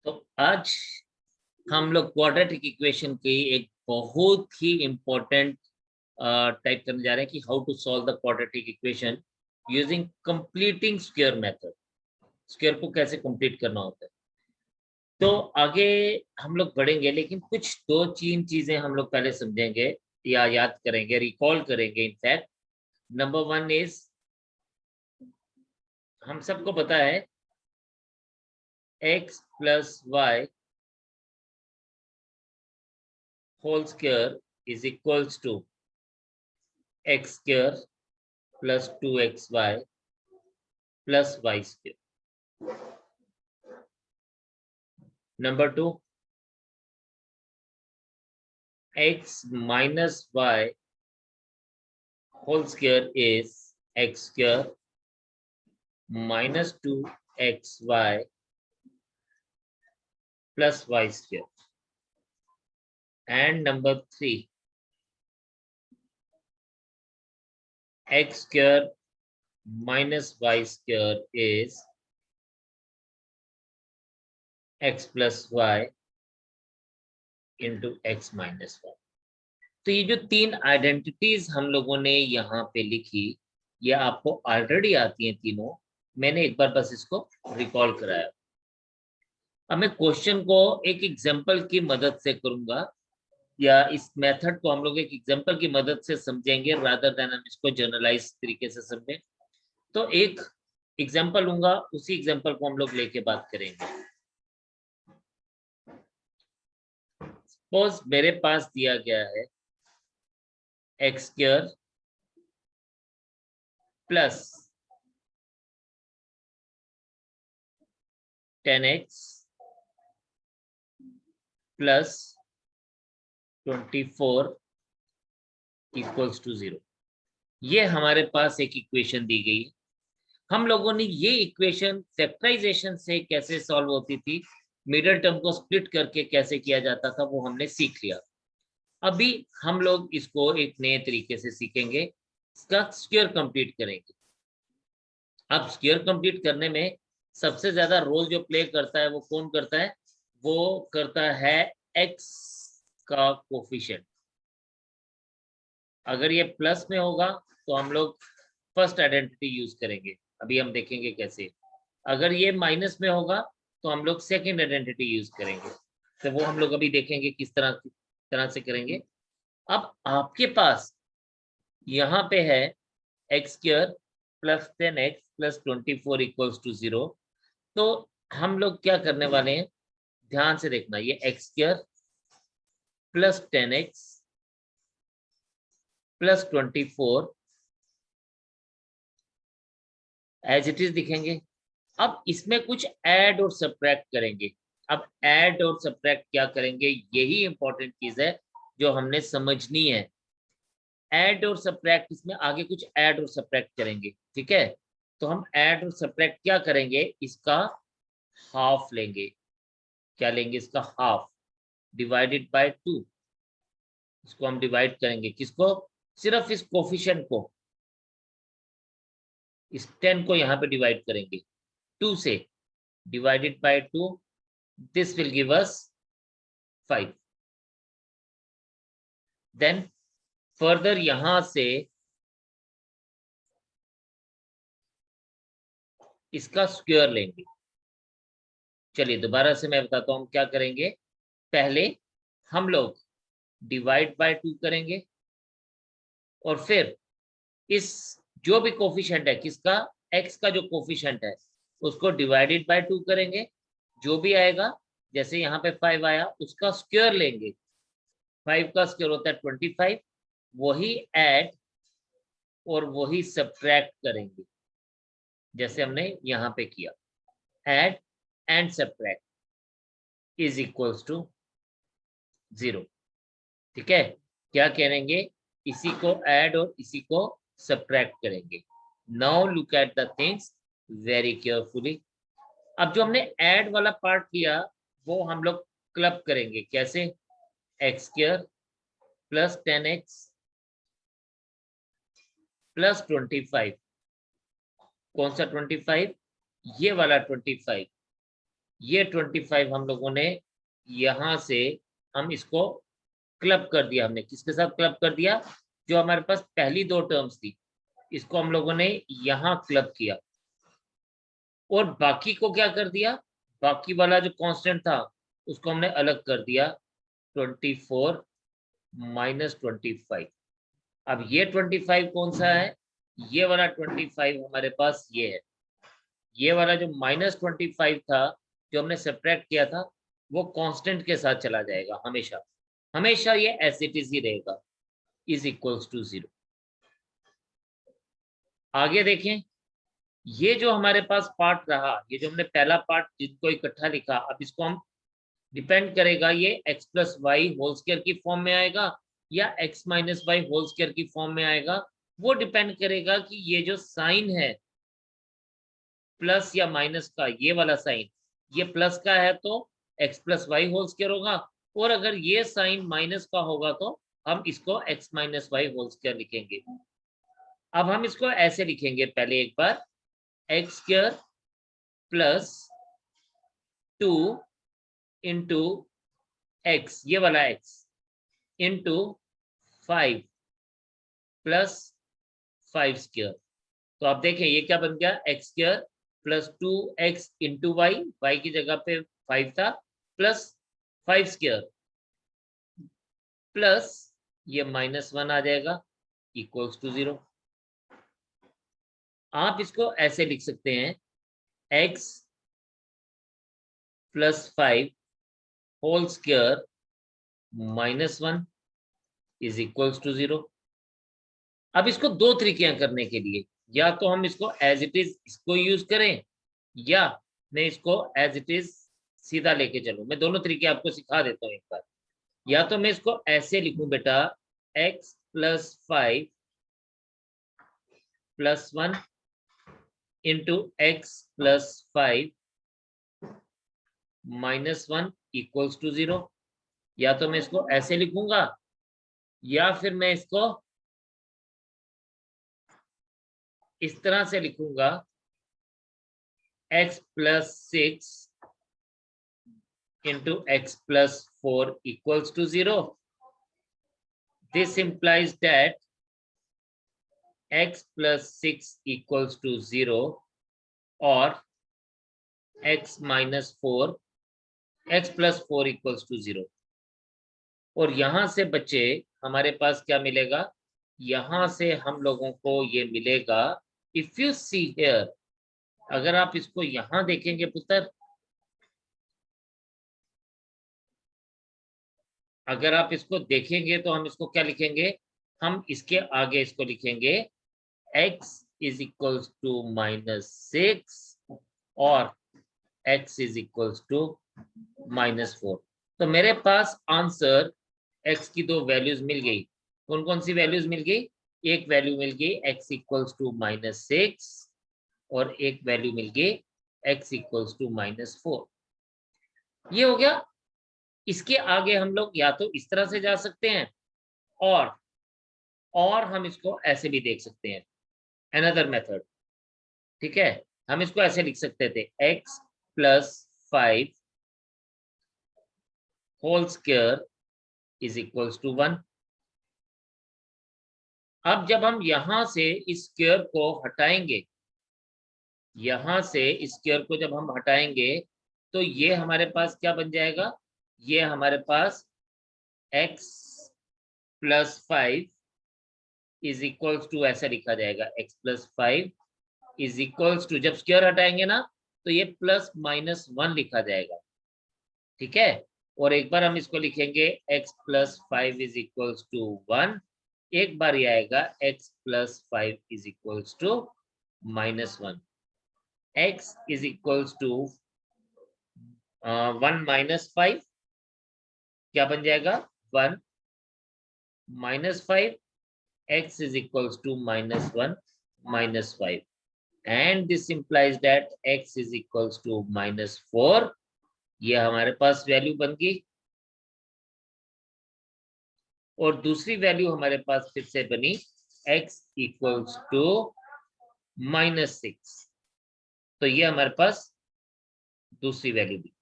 तो आज हम लोग क्वाड्रेटिक इक्वेशन की एक बहुत ही इम्पोर्टेंट टाइप करने जा रहे हैं कि how to solve the quadratic equation using completing square method. Square को कैसे कंप्लीट करना होता है, तो आगे हम लोग बढ़ेंगे, लेकिन कुछ दो तीन चीजें हम लोग पहले समझेंगे या याद करेंगे, रिकॉल करेंगे। इनफैक्ट नंबर वन इज, हम सबको पता है x plus y whole square is equals to x square plus 2xy plus y square. Number two, x minus y whole square is x square minus 2xy plus y square. And number three, x square minus y square is x plus y into x minus y. तो ये जो तीन identities हम लोगों ने यहाँ पे लिखी, ये आपको ऑलरेडी आती हैं तीनों। मैंने एक बार बस इसको रिकॉल कराया। अब मैं क्वेश्चन को एक एग्जांपल की मदद से करूंगा, या इस मेथड को हम लोग एक एग्जांपल की मदद से समझेंगे रादर देन हम इसको जनरलाइज तरीके से समझें। तो एक एग्जांपल लूंगा, उसी एग्जांपल को हम लोग लेके बात करेंगे। सपोज मेरे पास दिया गया है x square plus 10x plus 24 equals to 0। ये हमारे पास एक इक्वेशन दी गई है। हम लोगों ने ये इक्वेशन फैक्टराइजेशन से कैसे सॉल्व होती थी, मिडिल टर्म को स्प्लिट करके कैसे किया जाता था, वो हमने सीख लिया। अभी हम लोग इसको एक नए तरीके से सीखेंगे, इसका स्क्वायर कंप्लीट करेंगे। अब स्क्वायर कंप्लीट करने में सबसे ज्यादा रोल जो प्ले करता है वो कौन करता है? वो करता है एक्स का कोफिशिएंट। अगर ये प्लस में होगा तो हम लोग फर्स्ट आइडेंटिटी यूज करेंगे, अभी हम देखेंगे कैसे। अगर ये माइनस में होगा तो हम लोग सेकेंड आइडेंटिटी यूज करेंगे, तो वो हम लोग अभी देखेंगे किस तरह से करेंगे। अब आपके पास यहाँ पे है x square plus 10x plus 24 equals to 0। तो हम लोग क्या करने वाले हैं, ध्यान से देखना। ये x square plus 10x plus 24 as it is दिखेंगे। अब इसमें कुछ ऐड और सब्ट्रैक्ट करेंगे। अब ऐड और सब्ट्रैक्ट क्या करेंगे, यही इंपॉर्टेंट चीज है जो हमने समझनी है। ऐड और सब्ट्रैक्ट, इसमें आगे कुछ ऐड और सब्ट्रैक्ट करेंगे, ठीक है। तो हम ऐड और सब्ट्रैक्ट क्या करेंगे, इसका हाफ लेंगे। क्या लेंगे? इसका हाफ डिवाइडेड बाय 2। इसको हम डिवाइड करेंगे, किसको? सिर्फ इस कोफिशिएंट को, इस 10 को यहाँ पे डिवाइड करेंगे 2 से। Divided by 2, this will give us 5। Then further यहां से इसका स्क्वायर लेंगे। चलिए दोबारा से मैं बताता हूं क्या करेंगे। पहले हम लोग डिवाइड बाय 2 करेंगे, और फिर इस जो भी कोफिशिएंट है, किसका? एक्स का जो कोफिशिएंट है, उसको डिवाइडेड बाय 2 करेंगे। जो भी आएगा, जैसे यहाँ पे 5 आया, उसका स्क्वायर लेंगे। 5 का स्क्वायर होता है 25, वही ऐड और वही सब्ट्रैक्ट करेंगे, जैसे हमने यहाँ पे किया। Add and subtract is equals to 0, ठीक है। क्या करेंगे, इसी को ऐड और इसी को सब्ट्रैक्ट करेंगे। Now look at the things very carefully. अब जो हमने ऐड वाला पार्ट किया, वो हम लोग क्लब करेंगे। कैसे? X square plus 10x plus 25। कौन सा 25? ये वाला 25। ये 25 हम लोगों ने यहां से हम इसको क्लब कर दिया। हमने किसके साथ क्लब कर दिया? जो हमारे पास पहली दो टर्म्स थी, इसको हम लोगों ने यहाँ क्लब किया। और बाकी को क्या कर दिया? बाकी वाला जो कांस्टेंट था उसको हमने अलग कर दिया, 24 माइनस 25। अब ये 25 कौन सा है? ये वाला 25 हमारे पास ये है। ये वाला जो -25 था, जो हमने सब्ट्रैक्ट किया था, वो कांस्टेंट के साथ चला जाएगा हमेशा। हमेशा ये एज इट इज ही रहेगा, इज इक्वल्स टू 0। आगे देखें, ये जो हमारे पास पार्ट रहा, ये जो हमने पहला पार्ट जिसको इकट्ठा लिखा, अब इसको हम डिपेंड करेगा ये x plus y whole square की फॉर्म में आएगा या x minus y whole square की फॉर्म में आएगा। वो डिपेंड करेगा कि ये जो साइन है प्लस या माइनस का, ये वाला साइन, ये प्लस का है तो x plus y whole square होगा, और अगर ये साइन माइनस का होगा तो हम इसको x minus y whole square लिखेंगे। अब हम इसको ऐसे लिखेंगे, पहले एक बार x square plus 2 into x, ये वाला x, इंटू 5 प्लस 5 स्क्वायर। तो आप देखें ये क्या बन गया, x square plus 2x into y, y की जगह पे 5 था, प्लस 5 स्क्वायर प्लस ये -1 आ जाएगा इक्वल्स टू 0। आप इसको ऐसे लिख सकते हैं, x plus 5 whole square -1 is equals to 0। अब इसको दो तरीके करने के लिए, या तो हम इसको एज इट इज इसको यूज करें, या मैं इसको एज इट इज सीधा लेके चलूं। मैं दोनों तरीके आपको सिखा देता हूं एक बार। या तो मैं इसको ऐसे लिखूं बेटा, x plus 5 plus 1 into x plus 5 -1 equals to 0। या तो मैं इसको ऐसे लिखूंगा, या फिर मैं इसको इस तरह से लिखूंगा, x plus 6 into x plus 4 equals to 0। This implies that x plus 6 equals to 0 और x minus 4, x plus 4 equals to 0। और यहां से बच्चे हमारे पास क्या मिलेगा? यहां से हम लोगों को ये मिलेगा, इफ यू सी हियर, अगर आप इसको यहां देखेंगे पुत्र, अगर आप इसको देखेंगे तो हम इसको क्या लिखेंगे? हम इसके आगे इसको लिखेंगे x इज इक्वल्स टू -6 और x इज इक्वल्स टू -4। तो मेरे पास आंसर x की दो वैल्यूज मिल गई। कौन कौन सी वैल्यूज मिल गई? एक वैल्यू मिल गई x इक्वल्स टू -6 और एक वैल्यू मिल गई x इक्वल्स टू -4। ये हो गया। इसके आगे हम लोग या तो इस तरह से जा सकते हैं, और हम इसको ऐसे भी देख सकते हैं, अनदर मेथड। ठीक है, हम इसको ऐसे लिख सकते थे, x plus 5 whole square is equals to 1। अब जब हम यहां से इस स्क्वायर को हटाएंगे, यहां से इस स्क्वायर को जब हम हटाएंगे, तो ये हमारे पास क्या बन जाएगा? ये हमारे पास x plus 5 is equals to, ऐसा लिखा जाएगा, x plus 5 is equals to, जब स्क्वायर हटाएंगे ना तो ये प्लस -1 लिखा जाएगा। ठीक है, और एक बार हम इसको लिखेंगे x plus 5 is equals to 1, एक बार ये आएगा x plus 5 is equals to -1। x is equals to 1 minus 5 क्या बन जाएगा? 1 minus 5, x is equals to -1 minus 5, and this implies that x is equals to -4। ये हमारे पास वैल्यू बन गई, और दूसरी वैल्यू हमारे पास फिर से बनी x इक्वल्स टू -6। तो ये हमारे पास दूसरी वैल्यू भी।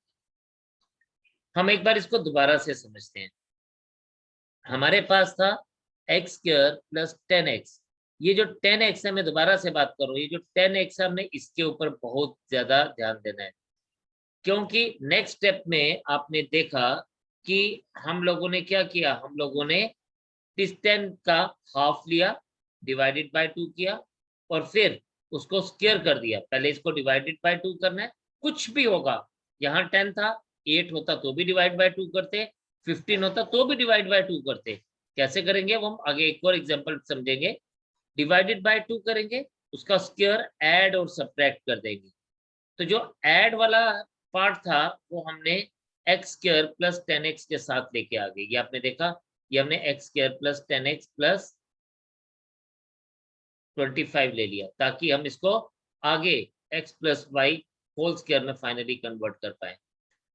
हम एक बार इसको दोबारा से समझते हैं। हमारे पास था एक्स स्क्वायर प्लस 10x। ये जो 10x है, मैं दोबारा से बात कर रहा हूँ, ये जो 10x है हमने इसके ऊपर बहुत ज्यादा ध्यान देना है, क्योंकि नेक्स्ट स्टेप में आपने देखा कि हम लोगों ने क्या किया, हम लोगों ने इस 10 का हाफ लिया, डिवाइडेड बाय 2 किया, और फिर उसको स्क्वायर कर दिया। पहले इसको डिवाइडेड बाय 2 करना है, कुछ भी होगा। यहाँ 10 था, 8 होता तो भी डिवाइड बाय 2 करते, 15 होता तो भी डिवाइड बाय 2 करते। कैसे करेंगे वो हम आगे एक और एग्जांपल समझेंगे। डिवाइडेड बाय 2 करेंगे, उसका स्क्वायर ऐड और सब्ट्रैक्ट कर देंगे। तो जो ऐड वाला पार्ट था वो हमने एक्स स्क्वायर प्लस 10x के साथ लेके आ गए। ये आपने देखा, ये हमने x square plus 10x plus 25 ले लिया, ताकि हम इसको आगे x plus y whole square में फाइनली कन्वर्ट कर पाए।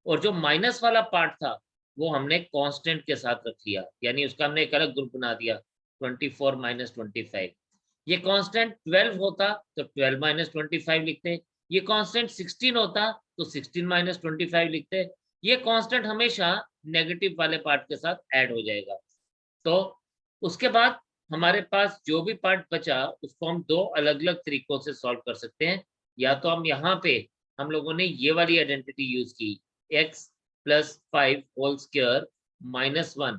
और जो माइनस वाला पार्ट था वो हमने कांस्टेंट के साथ रख लिया, यानी उसका हमने एक अलग ग्रुप बना दिया, 24 माइनस 25। ये कांस्टेंट 12 होता तो 12 माइनस 25 लिखते, ये कांस्टेंट 16 होता तो 16 माइनस 25 लिखते। ये कांस्टेंट हमेशा नेगेटिव वाले पार्ट के साथ ऐड हो जाएगा। तो उसके बाद हमारे पास जो भी पार्ट बचा उसको हम दो अलग अलग तरीकों से सॉल्व कर सकते हैं। या तो हम यहाँ पे हम लोगों ने ये वाली आइडेंटिटी यूज की, x plus 5 whole square minus 1,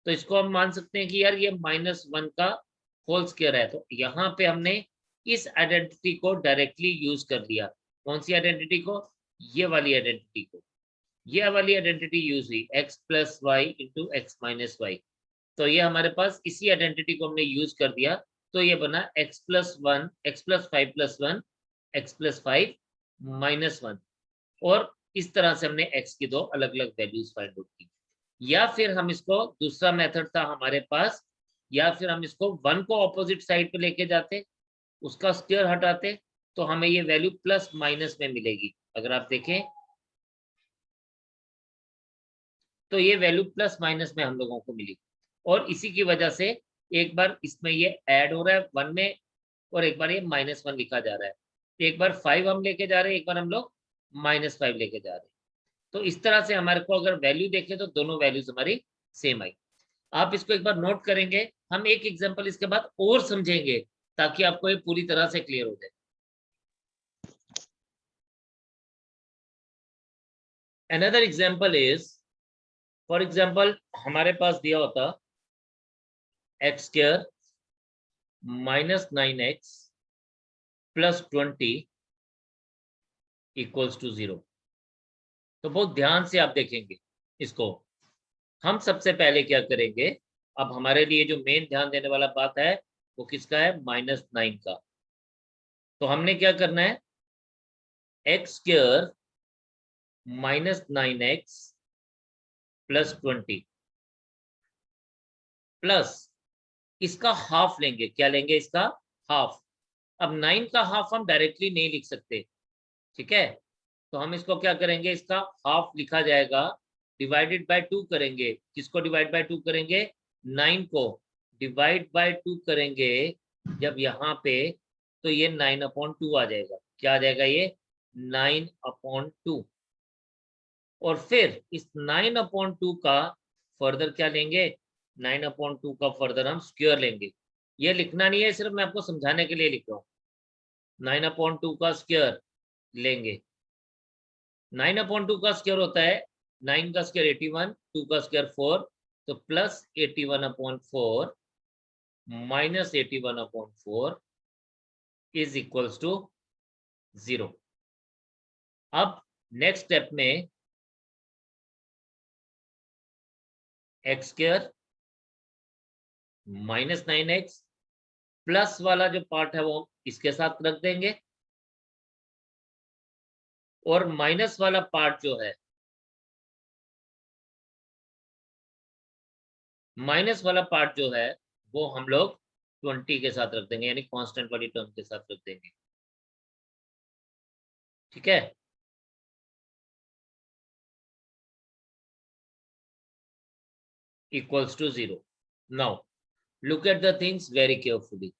तो इसको हम मान सकते हैं कि यार ये -1 का होल स्क्वायर है। तो यहाँ पे हमने इस आइडेंटिटी को डायरेक्टली यूज कर लिया। कौन सी आइडेंटिटी को? ये वाली आइडेंटिटी को। ये वाली आइडेंटिटी यूज हुई, x plus y into x minus y. तो ये हमारे पास इसी आइडेंटिटी को हमने यूज कर दिया, तो ये बना x plus 1 x plus 5 plus 1 x plus 5 minus 1। और इस तरह से हमने x की दो अलग अलग वैल्यूज फाइंड आउट की। या फिर हम इसको, दूसरा मेथड था हमारे पास, या फिर हम इसको 1 को ऑपोजिट साइड पे लेके जाते, उसका स्क्वायर हटाते, तो हमें ये वैल्यू प्लस माइनस में मिलेगी। अगर आप देखें तो ये वैल्यू प्लस माइनस में हम लोगों को मिली। और इसी की वजह से एक बार इसमें ये ऐड हो रहा है 1 में, और एक बार ये -1 लिखा जा रहा है। एक बार 5 हम लेके जा रहे हैं, एक बार हम लोग -5 लेके जा रहे हैं। तो इस तरह से हमारे को अगर वैल्यू देखें तो दोनों वैल्यूज हमारी सेम आई। आप इसको एक बार नोट करेंगे, हम एक एग्जांपल इसके बाद और समझेंगे ताकि आपको ये पूरी तरह से क्लियर हो जाए। Another example is, for example हमारे पास दिया होता x square -9x plus 20 equals to 0। तो बहुत ध्यान से आप देखेंगे इसको। हम सबसे पहले क्या करेंगे, अब हमारे लिए जो मेन ध्यान देने वाला बात है वो किसका है? -9 का। तो हमने क्या करना है, x square -9x plus 20 plus इसका हाफ लेंगे। क्या लेंगे? इसका हाफ। अब 9 का हाफ हम डायरेक्टली नहीं लिख सकते, ठीक है? तो हम इसको क्या करेंगे, इसका हाफ लिखा जाएगा, डिवाइडेड बाय 2 करेंगे। किसको डिवाइड बाय 2 करेंगे? 9 को डिवाइड बाय 2 करेंगे जब यहाँ पे, तो ये 9/2 आ जाएगा। क्या आ जाएगा? ये 9/2। और फिर इस 9/2 का फर्दर क्या लेंगे? 9/2 का फर्दर हम स्क्वायर लेंगे। ये लिखना नहीं है, सिर्फ मैं आपको समझाने के लिए लिख रहा हूँ। 9/2 का स्क्वायर लेंगे। 9/2 का स्क्वायर होता है 9 का स्क्वायर 81, 2 का स्क्वायर 4, तो plus 81/4 minus 81/4 is equals to 0। अब नेक्स्ट स्टेप में एक्स स्क्वायर -9x प्लस वाला जो पार्ट है वो इसके साथ रख देंगे, और माइनस वाला पार्ट जो है, माइनस वाला पार्ट जो है वो हम लोग 20 के साथ रख देंगे, यानी कांस्टेंट वाली टर्म के साथ रख देंगे। ठीक है? Equals to 0। Now look at the things very carefully.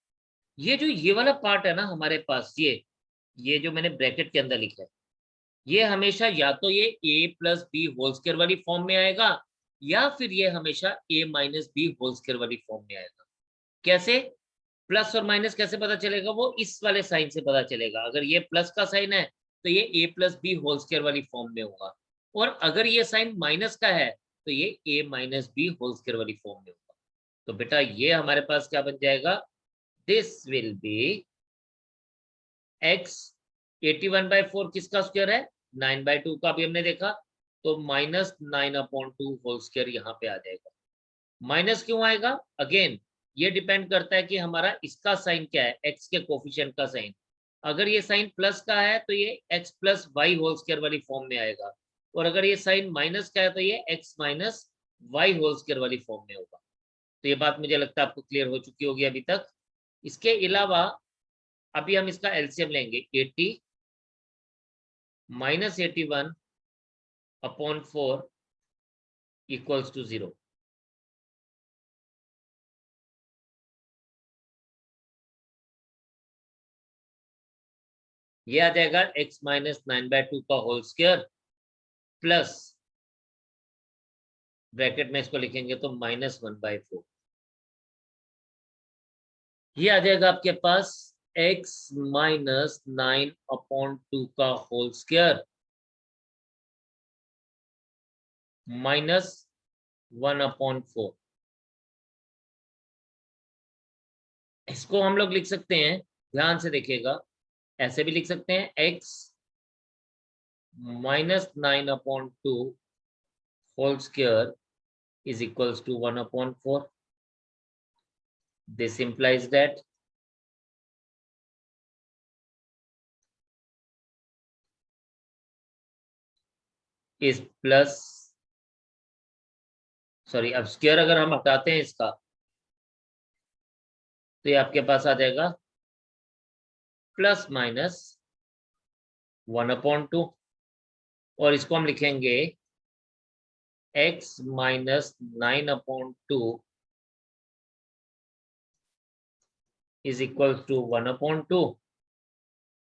ये जो ये वाला पार्ट है ना हमारे पास, ये जो मैंने ब्रैकेट के अंदर लिखा है, ये हमेशा या तो ये a plus b whole square वाली फॉर्म में आएगा, या फिर ये हमेशा a minus b whole square वाली फॉर्म में आएगा। कैसे? प्लस और माइनस कैसे पता चलेगा? वो इस वाले साइन से पता चलेगा। अगर ये प्लस का साइन है तो ये a plus b whole square वाली फॉर्म में होगा, और अगर ये साइन माइनस का है तो ये a minus b whole square वाली फॉर्म में होगा। तो बेटा ये हमारे पास क्या बन जाएगा? दिस विल बी x 81/4 किसका स्क्वायर है? 9/2 का भी हमने देखा, तो माइनस 9/2 होल स्क्वायर यहाँ पे आ जाएगा। माइनस क्यों आएगा? अगेन ये डिपेंड करता है कि हमारा इसका साइन क्या है, x के कोफिशिएंट का साइन। अगर ये साइन प्लस का है तो ये x plus y whole square वाली फॉर्म में आएगा, और अगर ये साइन माइनस का है तो ये x minus y whole square वाली फॉर्म में होगा। तो ये बात मुझे लगता है आपको क्लियर हो चुकी होगी अभी तक। इसके अलावा अभी हम इसका एलसीएम लेंगे। 80 माइनस 81/4 इक्वल्स टू 0। ये आ जाएगा x माइनस 9/2 का होल स्क्वायर प्लस, ब्रैकेट में इसको लिखेंगे तो -1/4। ये आ जाएगा आपके पास x माइनस 9/2 का होल स्क्वायर माइनस 1/4। इसको हम लोग लिख सकते हैं, ध्यान से देखिएगा, ऐसे भी लिख सकते हैं x minus 9/2 whole square is equals to 1/4. This implies that is plus, sorry, अब स्क्वायर अगर हम हटाते हैं इसका तो ये आपके पास आ जाएगा प्लस माइनस 1/2, और इसको हम लिखेंगे x minus 9/2 is equal to 1/2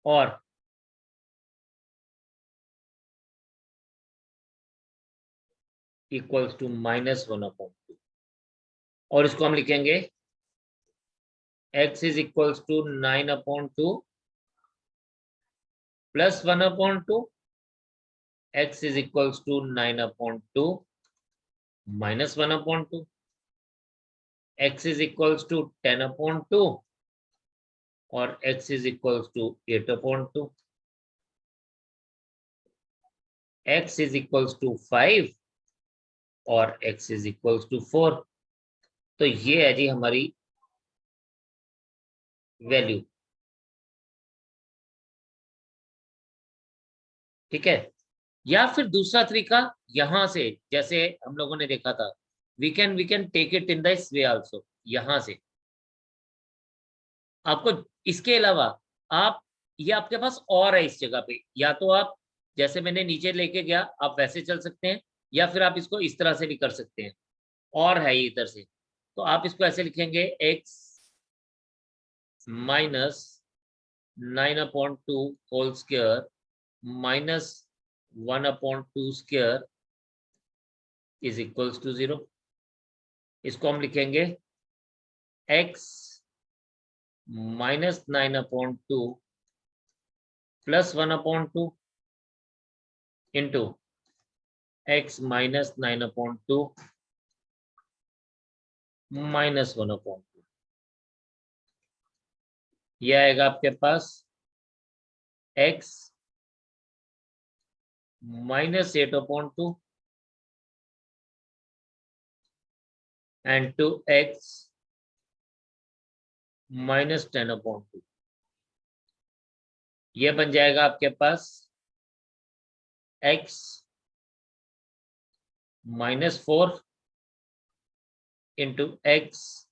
और इक्वल्स टू -1/2, और इसको हम लिखेंगे x is equals to 9/2 plus 1/2, x is equals to 9/2 minus 1/2, x is equals to 10/2 और x is equals to 8/2, x is equals to 5 और x इज इक्वल्स टू 4। तो ये है जी हमारी वैल्यू। ठीक है, या फिर दूसरा तरीका यहां से, जैसे हम लोगों ने देखा था, we can take it in this way also. यहां से आपको, इसके अलावा आप, ये आपके पास और है इस जगह पे, या तो आप जैसे मैंने नीचे लेके गया आप वैसे चल सकते हैं, या फिर आप इसको इस तरह से भी कर सकते हैं, और है ये इधर से। तो आप इसको ऐसे लिखेंगे x minus 9/2 whole square minus 1/2 square is equals to 0। इसको हम लिखेंगे x minus 9/2 plus 1/2 into x minus 9/2 minus 1/2। यह आएगा आपके पास x minus 8/2 and 2x minus 10/2। ये बन जाएगा आपके पास x minus 4 into x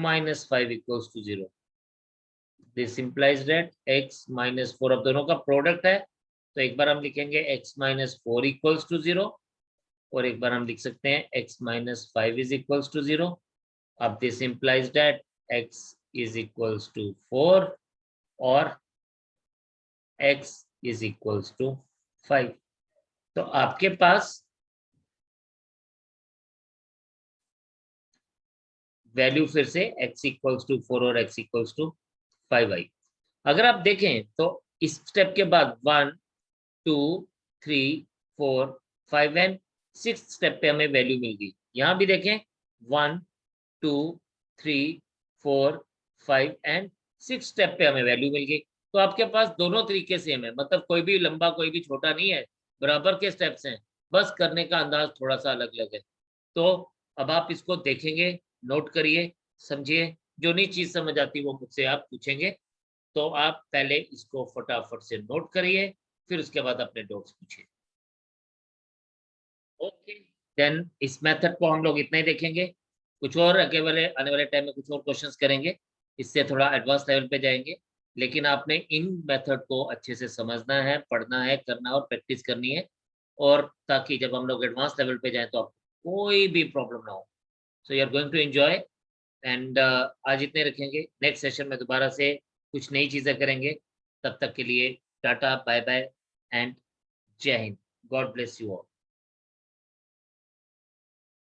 minus 5 equals to 0। This implies that x minus 4, अब दोनों का प्रोडक्ट है तो एक बार हम लिखेंगे x माइनस 4 इक्वल्स टू 0, और एक बार हम लिख सकते हैं x minus 5 is equals to 0। अब this implies that x is equals to 4 और x इज इक्वल्स टू 5। तो आपके पास वैल्यू फिर से x इक्वल्स टू 4 और x इक्वल्स टू 5 आई। अगर आप देखें तो इस स्टेप के बाद 1 2 3 4 5 एंड 6 स्टेप पे हमें वैल्यू मिल गई। यहाँ भी देखें 1 2 3 4 5 एंड 6 स्टेप पे हमें वैल्यू मिल गई। तो आपके पास दोनों तरीके सेम है, मतलब कोई भी लंबा कोई भी छोटा नहीं है, बराबर के स्टेप्स हैं, बस करने का अंदाज थोड़ा सा अलग अलग है। तो अब आप इसको देखेंगे, नोट करिए, समझिए, जो नहीं चीज समझ आती वो मुझसे आप पूछेंगे। तो आप पहले इसको फटाफट से नोट करिए, फिर उसके बाद अपने डाउट्स पूछिए। ओके, देन इस मेथड को हम लोग इतना ही देखेंगे। कुछ और आने वाले टाइम में कुछ और क्वेश्चंस करेंगे, इससे थोड़ा एडवांस लेवल पे जाएंगे। लेकिन आपने इन मेथड को अच्छे से समझना है, पढ़ना है, करना और प्रैक्टिस करनी है, और ताकि जब हम लोग एडवांस लेवल पे जाएं तो आपको कोई भी प्रॉब्लम ना हो। So you are going to enjoy and आज इतने रखेंगे। नेक्स्ट सेशन में दोबारा से कुछ नई चीजें करेंगे। तब तक के लिए टाटा, बाय बाय एंड जय Hind. God bless you all.